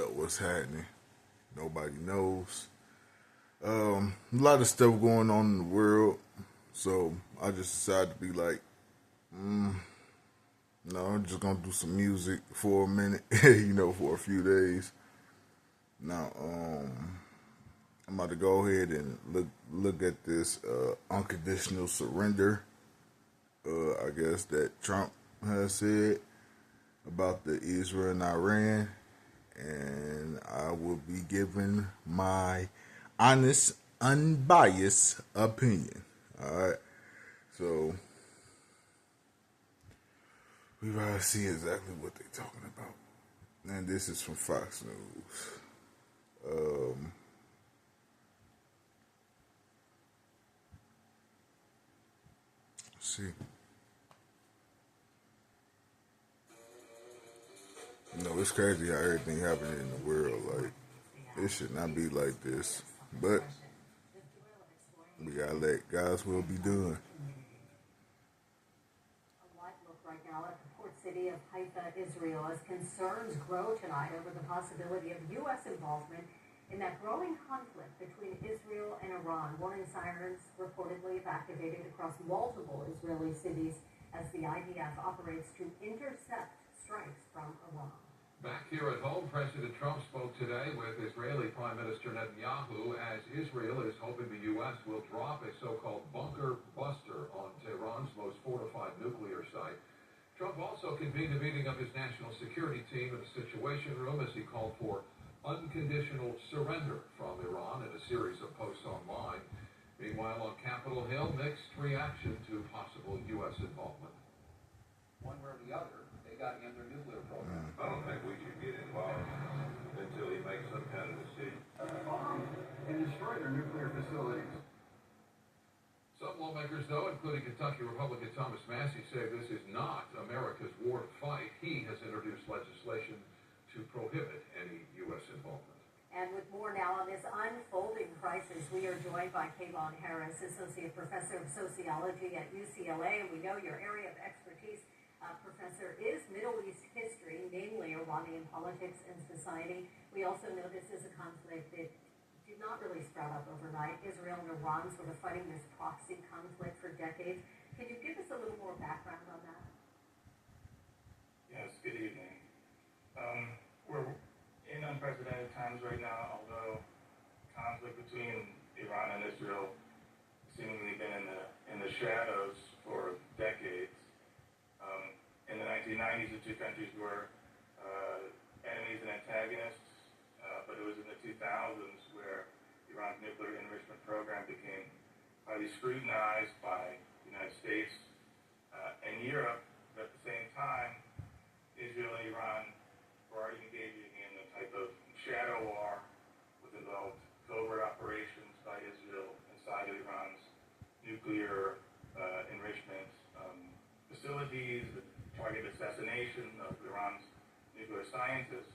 What's happening? Nobody knows. A lot of stuff going on in the world, so I just decided to be like, no, I'm just gonna do some music for a minute, for a few days. Now, I'm about to go ahead and look at this unconditional surrender. I guess that Trump has said about the Israel and Iran, and I will be giving my honest, unbiased opinion. All right, so we gotta see exactly what they're talking about. And this is from Fox News. Um, see, it's crazy how everything happening in the world. Like, it should not be like this, but we gotta let God's will be done. A live look right now at the port city of Haifa, Israel, as concerns grow tonight over the possibility of U.S. involvement in that growing conflict between Israel and Iran. Warning sirens reportedly have activated across multiple Israeli cities as the IDF operates to intercept strikes from Iran. Back here at home, President Trump spoke today with Israeli Prime Minister Netanyahu as Israel is hoping the U.S. will drop a so-called bunker buster on Tehran's most fortified nuclear site. Trump also convened a meeting of his national security team in the Situation Room as he called for unconditional surrender from Iran in a series of posts online. Meanwhile, on Capitol Hill, mixed reaction to possible U.S. involvement. One way or the other, they got to end their nuclear program. I don't think we should get involved until he makes some kind of decision. And destroy their nuclear facilities. Some lawmakers, though, including Kentucky Republican Thomas Massie, say this is not America's war to fight. He has introduced legislation to prohibit any U.S. involvement. And with more now on this unfolding crisis, we are joined by Kayvon Harris, Associate Professor of Sociology at UCLA. And we know your area of expertise, Professor, is Middle East history, namely Iranian politics and society. We also know this is a conflict that did not really sprout up overnight. Israel and Iran sort of fighting this proxy conflict for decades. Can you give us a little more background on that? Yes, good evening. We're in unprecedented times right now, although conflict between Iran and Israel seemingly been in the shadows for decades. In the 1990s, the two countries were enemies and antagonists, but it was in the 2000s where Iran's nuclear enrichment program became highly scrutinized by the United States and Europe. But at the same time, Israel and Iran were already engaging in a type of shadow war, which involved covert operations by Israel inside of Iran's nuclear enrichment facilities, the target assassination of Iran's nuclear scientists.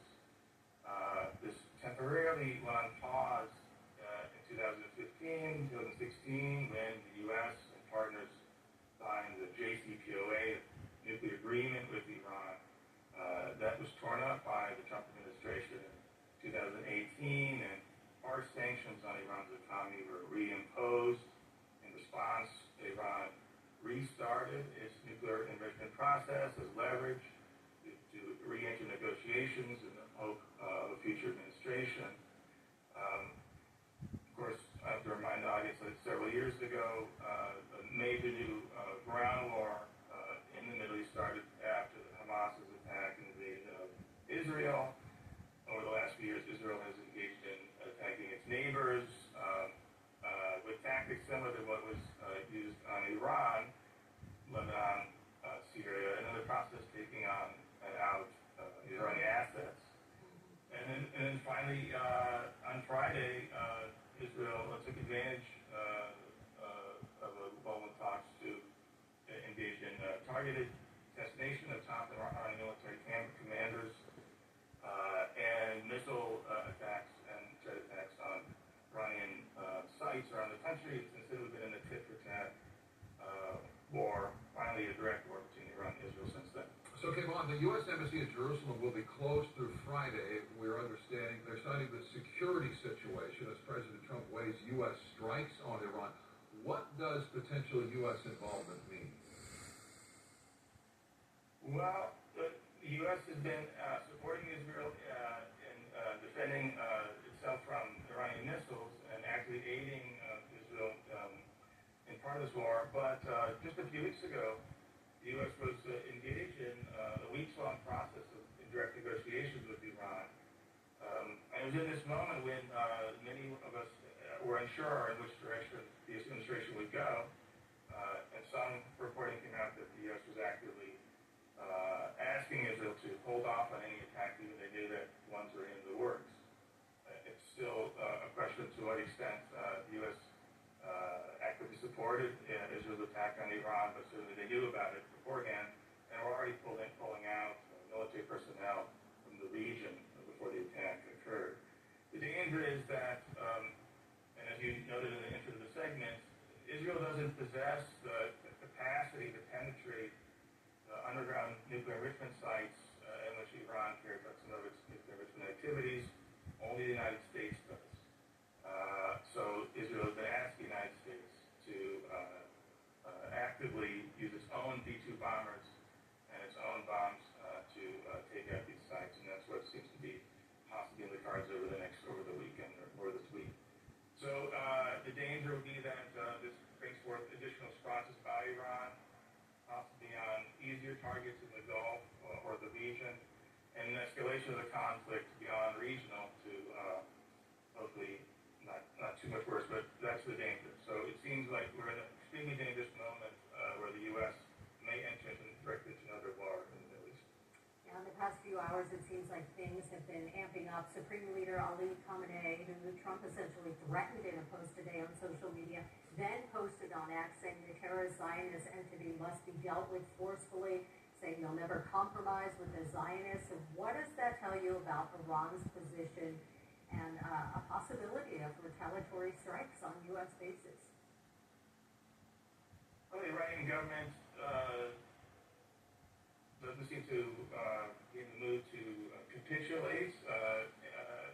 This temporarily went on pause in 2015, 2016, when the U.S. and partners signed the JCPOA nuclear agreement with Iran. That was torn up by the Trump administration in 2018, and harsh sanctions on Iran's economy were reimposed. In response, Iran restarted its nuclear enrichment process as leverage to re-enter negotiations in the hope of a future administration. Of course, I have to remind the audience that several years ago, a major new ground war in the Middle East started after Hamas's attack and invasion of Israel. Over the last few years, Israel has engaged in attacking its neighbors with tactics similar to what was used on Iran, Lebanon, Syria, and in the process taking on and out Iranian assets. And then finally, on Friday, Israel took advantage of a lull in talks to engage in targeted assassination of top Iranian military commanders and missile attacks and jet attacks on Iranian sites around the country. It's considered been in a tit-for-tat war, finally a direct war between Iran and Israel since then. So, Kayvon, the U.S. Embassy in Jerusalem will be closed through Friday. We're understanding study the security situation as President Trump weighs U.S. strikes on Iran. What does potential U.S. involvement mean? Well, the U.S. has been supporting Israel in defending itself from Iranian missiles and actually aiding Israel in part of this war. But just a few weeks ago, the U.S. was engaged in a weeks-long process of indirect negotiations with Iran. And it was in this moment when many of us were unsure in which direction the administration would go. And some reporting came out that the U.S. was actively asking Israel to hold off on any attack, even they knew that ones were in the works. It's still a question to what extent the U.S. Actively supported Israel's attack on Iran, but certainly they knew about it beforehand and were already pulling out military personnel from the region before the attack occurred. The danger is that, and as you noted in the intro to the segment, Israel doesn't possess the capacity to penetrate the underground nuclear enrichment sites in which Iran carries out some of its nuclear enrichment activities. Only the United States does. So Israel has been asking the United States to actively use its own B-2 bombers and its own bombs to take out these sites, and that's what seems to be possibly in the cards over the weekend or this week. So the danger would be that this brings forth additional responses by Iran, possibly on easier targets in the Gulf or the region, and an escalation of the conflict beyond regional to hopefully not too much worse, but that's the danger. So it seems like we're in an extremely dangerous moment where the U.S. may enter directly into another war in the Middle East. Now, in the past few hours, it seems like things have been amping up. Supreme Leader Ali Khamenei, who Trump essentially threatened in a post today on social media, then posted on X saying the terrorist Zionist entity must be dealt with forcefully, saying they'll never compromise with the Zionists. So what does that tell you about Iran's position and a possibility of retaliatory strikes on U.S. bases? Well, the Iranian government doesn't seem to be in the mood to capitulate.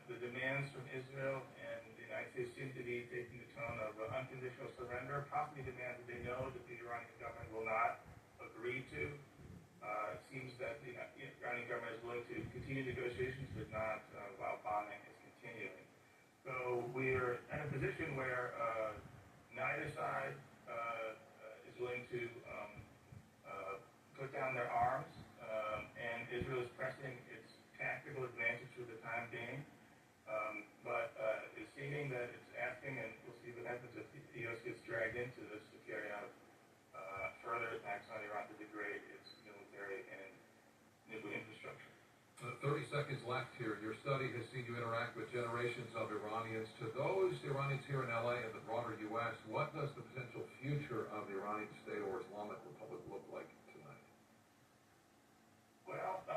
The demands from Israel and the United States seem to be taking the tone of unconditional surrender, possibly demands that they know that the Iranian government will not agree to. It seems that the Iranian government is willing to continue negotiations, but not while bombing is continuing. So we're in a position where neither side is willing to put down their arms, and Israel is pressing its tactical advantage for the time being, but it's seeming that it's asking, and we'll see what happens if the U.S. gets dragged into this, to carry out further attacks on Iran to degrade its military and nuclear infrastructure. 30 seconds left here. Your study has seen you interact with generations of Iranians. To those Iranians here in LA and the broader U.S., what does the potential future of the Iranian state or Islamic Republic look like tonight? Well,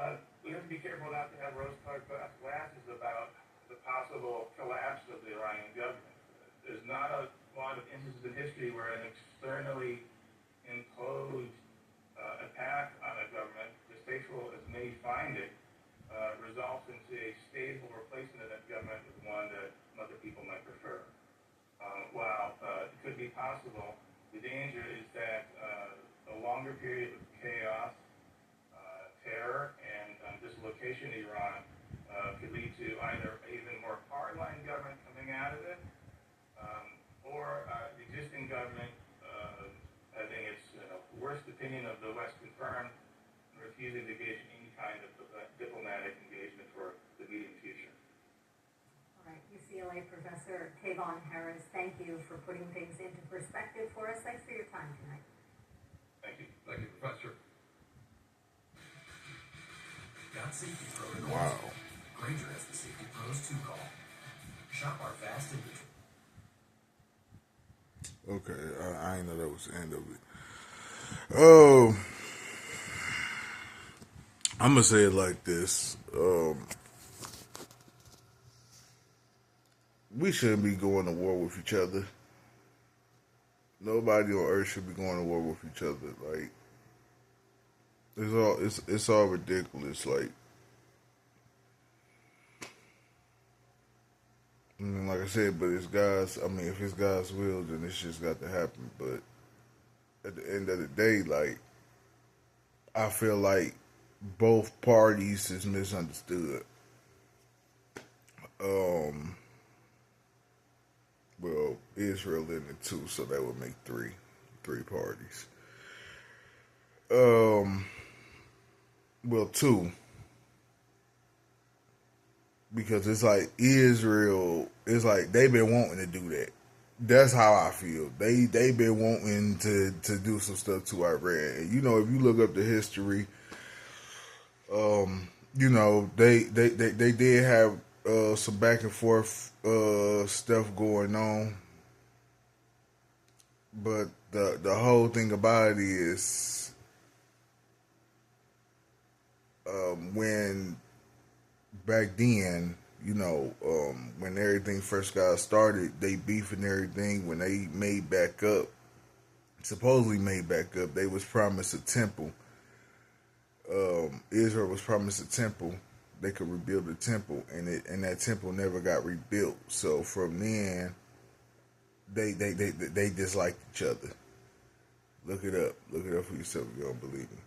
we have to be careful not to have rose-colored glasses about the possible collapse of the Iranian government. There's not a lot of instances in history where an externally imposed attack on a government, distasteful as many find it, results into a stable replacement of that government with one that other people might prefer. While it could be possible, the danger is that a longer period of chaos, terror, and dislocation in Iran could lead to either even more hardline government coming out of it, or the existing government having its worst opinion of the West confirmed and refusing to engage in any kind of diplomatic engagement for the immediate future. All right, UCLA Professor Tavon Harris, thank you for putting things into perspective for us. Thanks for your time tonight. Thank you. Thank you, Professor. Got safety protocols? Wow. Granger has the Safety Pros 2 call. Shop our fast inventory. Okay, I didn't know that was the end of it. Oh, I'm gonna say it like this. We shouldn't be going to war with each other. Nobody on earth should be going to war with each other. Like, it's all ridiculous. Like, And like I said, but it's God's. I mean, if it's God's will, then it's just got to happen. But at the end of the day, like I feel like both parties is misunderstood. Well, Israel in it too, so that would make three parties. Well, two, because it's like Israel. It's like they've been wanting to do that. That's how I feel. They've been wanting to do some stuff to Iran. And you know, if you look up the history, you know, they did have some back and forth stuff going on. But the whole thing about it is when back then, you know, when everything first got started, they beef and everything. When they made back up, supposedly made back up, they was promised a temple. Israel was promised a temple. They could rebuild the temple, and that temple never got rebuilt. So from then, they disliked each other. Look it up. Look it up for yourself if you don't believe me.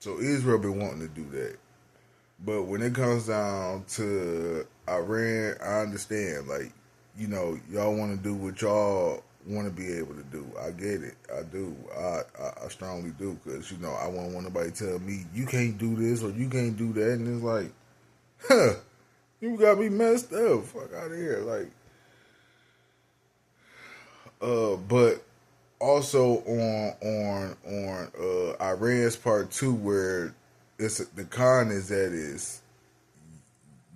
So Israel been wanting to do that. But when it comes down to Iran, I understand. Like, you know, y'all want to do what y'all want to be able to do. I get it. I do. I strongly do. Because, you know, I won't want nobody to tell me, you can't do this or you can't do that. And it's like, huh, you got me messed up. Fuck out of here. Like, but also on Iran's part too, where it's the con is that is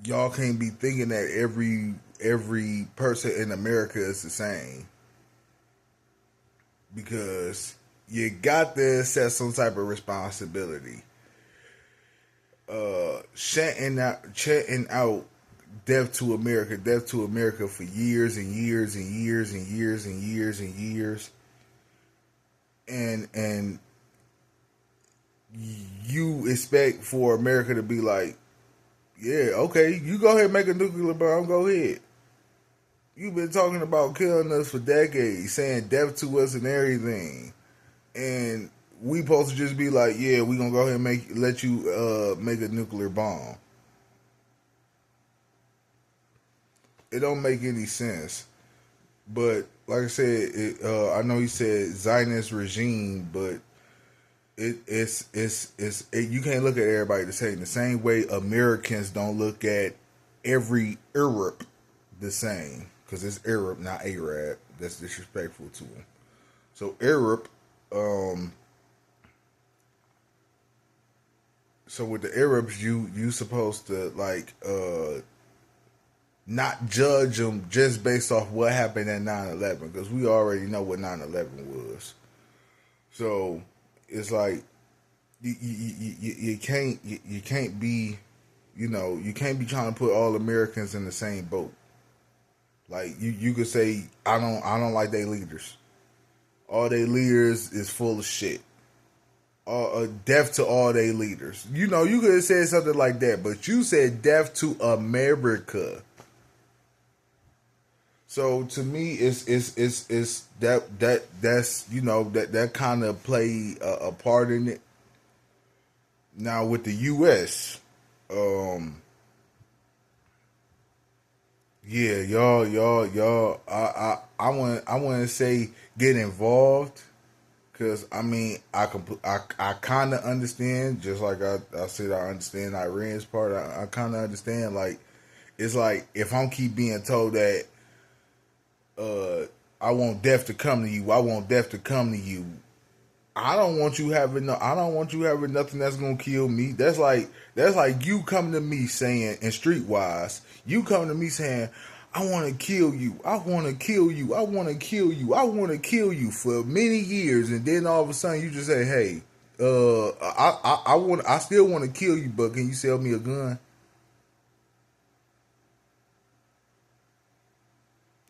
y'all can't be thinking that every person in America is the same, because you got to accept some type of responsibility. Chanting out death to America for years and years and years and years and years and years. And you expect for America to be like, yeah, okay, you go ahead and make a nuclear bomb, go ahead. You've been talking about killing us for decades, saying death to us and everything. And we supposed to just be like, yeah, we gonna go ahead and let you make a nuclear bomb. It don't make any sense. But like I said, I know he said Zionist regime, but it's you can't look at everybody the same. The same way Americans don't look at every Arab the same, because it's Arab, not Arab. That's disrespectful to them. So Arab, so with the Arabs, you supposed to like not judge them just based off what happened at 9/11, because we already know what 9/11 was. So it's like you can't be, you know, you can't be trying to put all Americans in the same boat. Like you could say I don't like their leaders. All their leaders is full of shit. Death to all their leaders. You know, you could have said something like that, but you said death to America. So to me, it's that's you know that kind of play a part in it. Now with the U.S., yeah, y'all. I want to say get involved, because I mean I kind of understand, just like I said I understand Iran's part. I kind of understand, like it's like if I'm keep being told that. I want death to come to you. I want death to come to you. I don't want you having nothing that's gonna kill me. That's like you coming to me saying, and streetwise, you coming to me saying, I want to kill you. I want to kill you. I want to kill you. I want to kill you for many years, and then all of a sudden you just say, hey, I still want to kill you, but can you sell me a gun?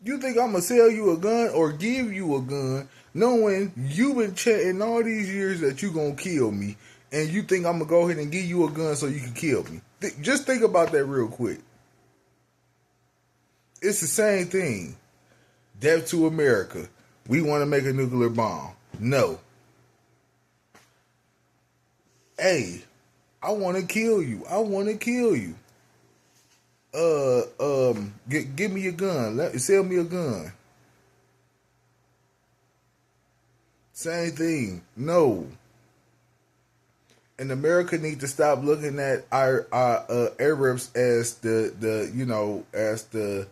You think I'm going to sell you a gun or give you a gun knowing you've been chatting all these years that you going to kill me, and you think I'm gonna go ahead and give you a gun so you can kill me. Just think about that real quick. It's the same thing. Death to America. We want to make a nuclear bomb. No. Hey, I want to kill you. I want to kill you. Give me a gun. Sell me a gun. Same thing. No. And America needs to stop looking at our Arabs as the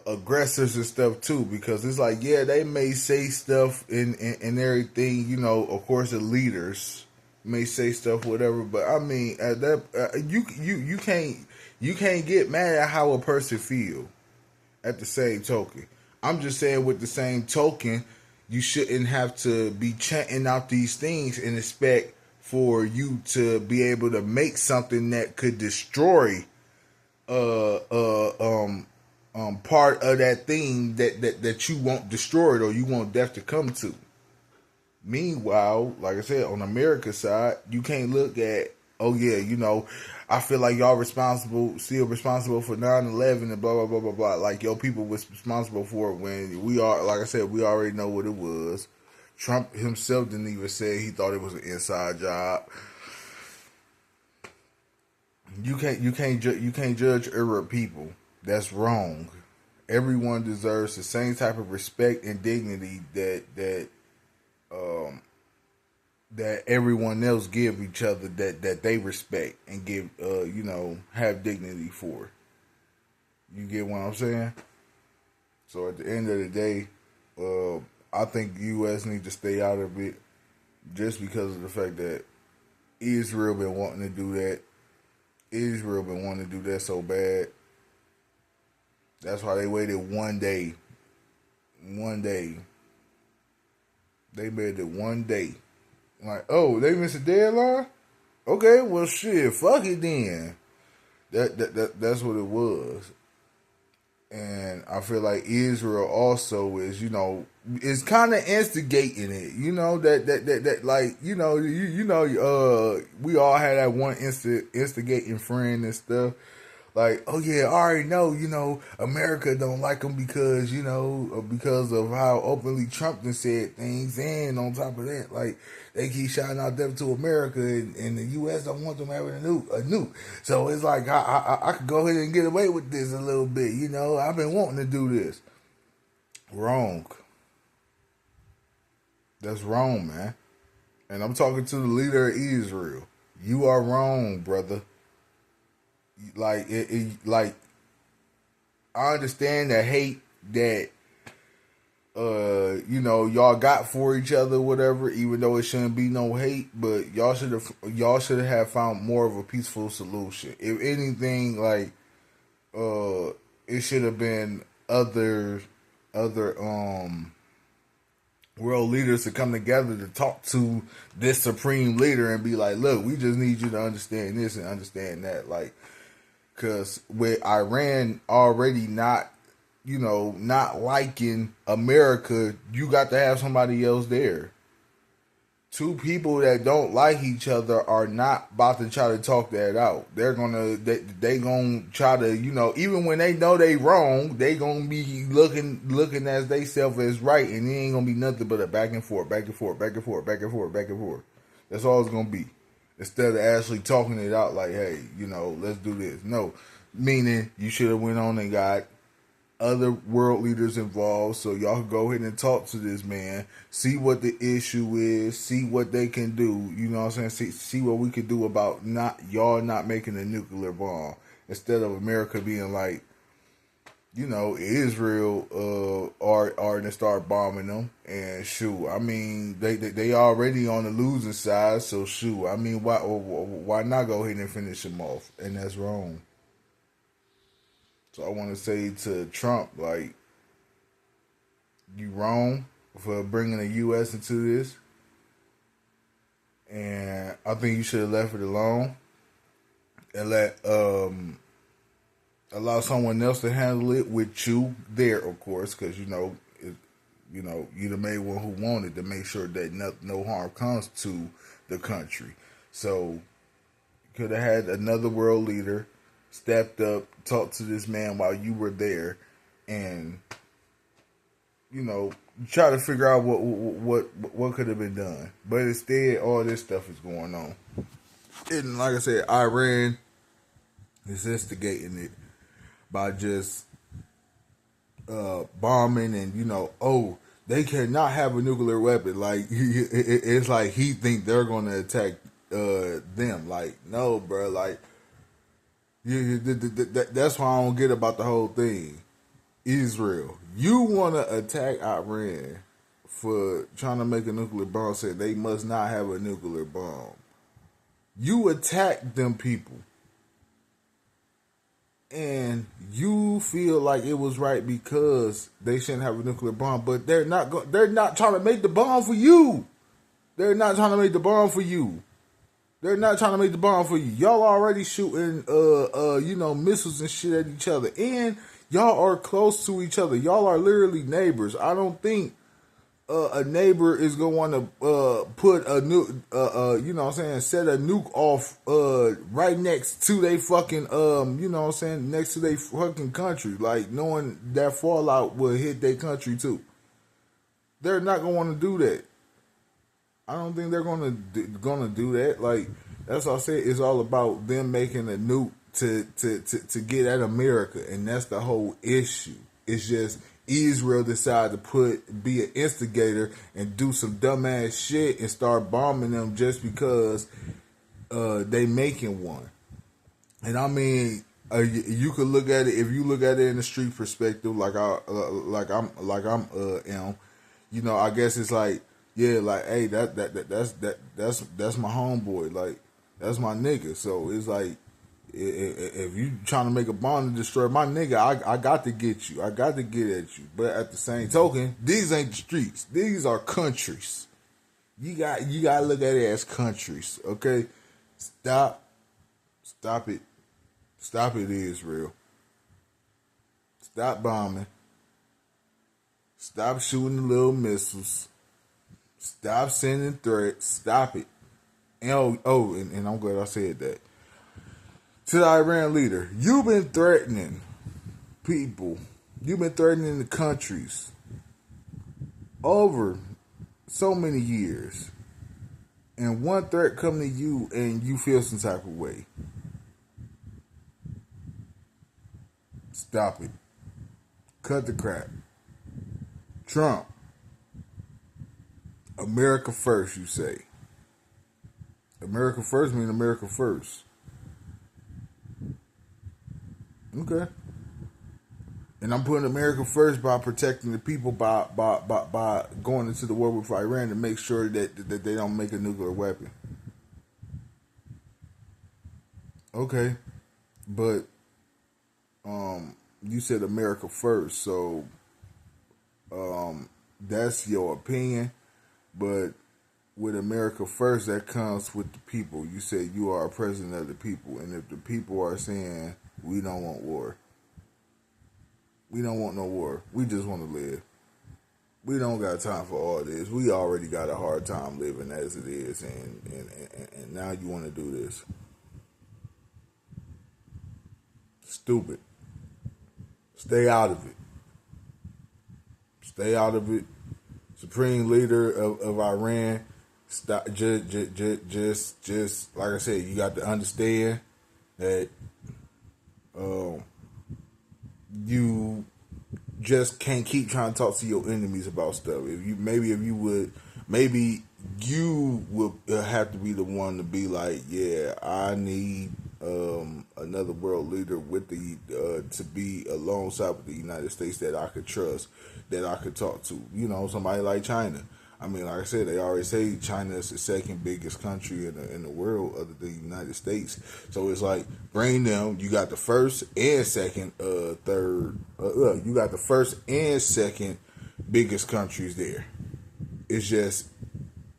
aggressors and stuff too, because it's like, yeah, they may say stuff and everything, you know, of course the leaders may say stuff, whatever, but I mean, at that you can't get mad at how a person feel. At the same token, I'm just saying, with the same token, you shouldn't have to be chanting out these things and expect for you to be able to make something that could destroy part of that thing that you want destroyed or you want death to come to. Meanwhile, like I said, on America's side, you can't look at, oh yeah, you know, I feel like y'all still responsible for 9/11 and blah, blah, blah, blah, blah. Like, your people was responsible for it when we are, like I said, we already know what it was. Trump himself didn't even say he thought it was an inside job. You can't judge Arab people. That's wrong. Everyone deserves the same type of respect and dignity that everyone else give each other, that they respect and give have dignity for. You get what I'm saying? So at the end of the day, I think the U.S. needs to stay out of it, just because of the fact that Israel been wanting to do that. Israel been wanting to do that so bad. That's why they waited one day. One day. They made it one day. Like, oh, they missed a deadline? Okay, well shit, fuck it then. That's what it was. And I feel like Israel also is, is kind of instigating it. That like, we all had that one instigating friend and stuff. Like, oh yeah, I already know, America don't like them because of how openly Trump done said things. And on top of that, like, they keep shouting out death to America, and the U.S. don't want them having a nuke. So it's like, I could go ahead and get away with this a little bit, I've been wanting to do this. Wrong. That's wrong, man. And I'm talking to the leader of Israel. You are wrong, brother. Like, like, I understand the hate that y'all got for each other, whatever, even though it shouldn't be no hate, but y'all should have found more of a peaceful solution. If anything, like, it should have been other world leaders to come together to talk to this supreme leader and be like, look, we just need you to understand this and understand that. Like, because with Iran already not liking America, you got to have somebody else there. Two people that don't like each other are not about to try to talk that out. They're gonna try to, even when they know they wrong, they gonna be looking as they self as right, and it ain't gonna be nothing but a back and forth, back and forth, back and forth, back and forth, back and forth. That's all it's gonna be. Instead of actually talking it out, like, hey, let's do this. No, meaning you should have went on and got other world leaders involved, so y'all can go ahead and talk to this man, see what the issue is, see what they can do. You know what I'm saying? See what we could do about y'all not making a nuclear bomb, instead of America being like, Israel are to start bombing them. And shoot, I mean, they already on the losing side, so shoot, I mean, why not go ahead and finish them off? And that's wrong. So I want to say to Trump, like, you wrong for bringing the U.S. into this. And I think you should have left it alone and let allow someone else to handle it with you there, of course, because you the main one who wanted to make sure that no harm comes to the country. So could have had another world leader stepped up, talked to this man while you were there, and try to figure out what could have been done. But instead, all this stuff is going on. And like I said, Iran is instigating it by just bombing and they cannot have a nuclear weapon. Like it's like he think they're going to attack them. Like, no, bro. Like that's why I don't get about the whole thing. Israel, you want to attack Iran for trying to make a nuclear bomb, said they must not have a nuclear bomb. You attack them people. And you feel like it was right because they shouldn't have a nuclear bomb, but they're not trying to make the bomb for you. They're not trying to make the bomb for you. They're not trying to make the bomb for you. Y'all already shooting missiles and shit at each other. And y'all are close to each other. Y'all are literally neighbors. I don't think a neighbor is gonna want to put a nuke, set a nuke off right next to they fucking next to they fucking country, like knowing that fallout will hit their country too. They're not gonna want to do that. I don't think they're gonna do that. Like, that's what I said. It's all about them making a nuke to get at America, and that's the whole issue. It's just Israel decided to be an instigator and do some dumbass shit and start bombing them just because they making one. And I mean, you could look at it, if you look at it in the street perspective, like I'm I guess it's like, yeah, like, hey, that's my homeboy, like that's my nigga. So it's like, if you trying to make a bomb to destroy my nigga, I got to get you. I got to get at you. But at the same token, these ain't the streets. These are countries. You got to look at it as countries. Okay, stop it, Israel. Stop bombing. Stop shooting the little missiles. Stop sending threats. Stop it. And and I'm glad I said that. To the Iran leader, you've been threatening people. You've been threatening the countries over so many years. And one threat come to you and you feel some type of way. Stop it. Cut the crap. Trump. America first, you say. America first means America first. Okay. And I'm putting America first by protecting the people by going into the war with Iran to make sure that they don't make a nuclear weapon. Okay. But you said America first, so that's your opinion. But with America first, that comes with the people. You said you are a president of the people, and if the people are saying we don't want war, we don't want no war, we just want to live. We don't got time for all this. We already got a hard time living as it is, and now you want to do this. Stupid. Stay out of it. Stay out of it. Supreme leader of Iran, stop. Just like I said, you got to understand that you just can't keep trying to talk to your enemies about stuff. If you would have to be the one to be like, yeah, I need another world leader with to be alongside with the United States that I could trust, that I could talk to. Somebody like China. I mean, like I said, they already say China is the second biggest country in the world other than the United States. So it's like, bring them. You got the first and second, third. You got the first and second biggest countries there. It's just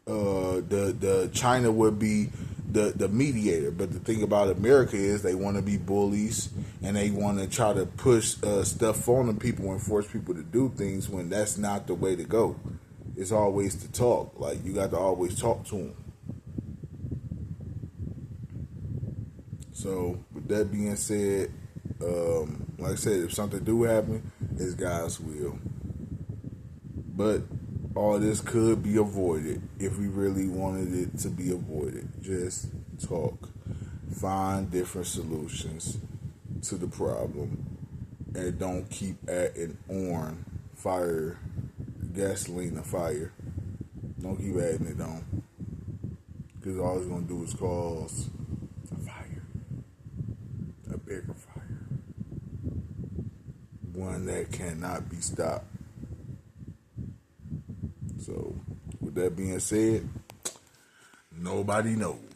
the China would be the mediator. But the thing about America is they want to be bullies and they want to try to push stuff on the people and force people to do things when that's not the way to go. It's always to talk. Like, you got to always talk to them. So with that being said, like I said, if something do happen, it's God's will. But all this could be avoided if we really wanted it to be avoided. Just talk. Find different solutions to the problem. And don't keep adding on fire, gasoline to fire. Don't keep adding it on. Because all it's going to do is cause a fire. A bigger fire. One that cannot be stopped. So, with that being said, nobody knows.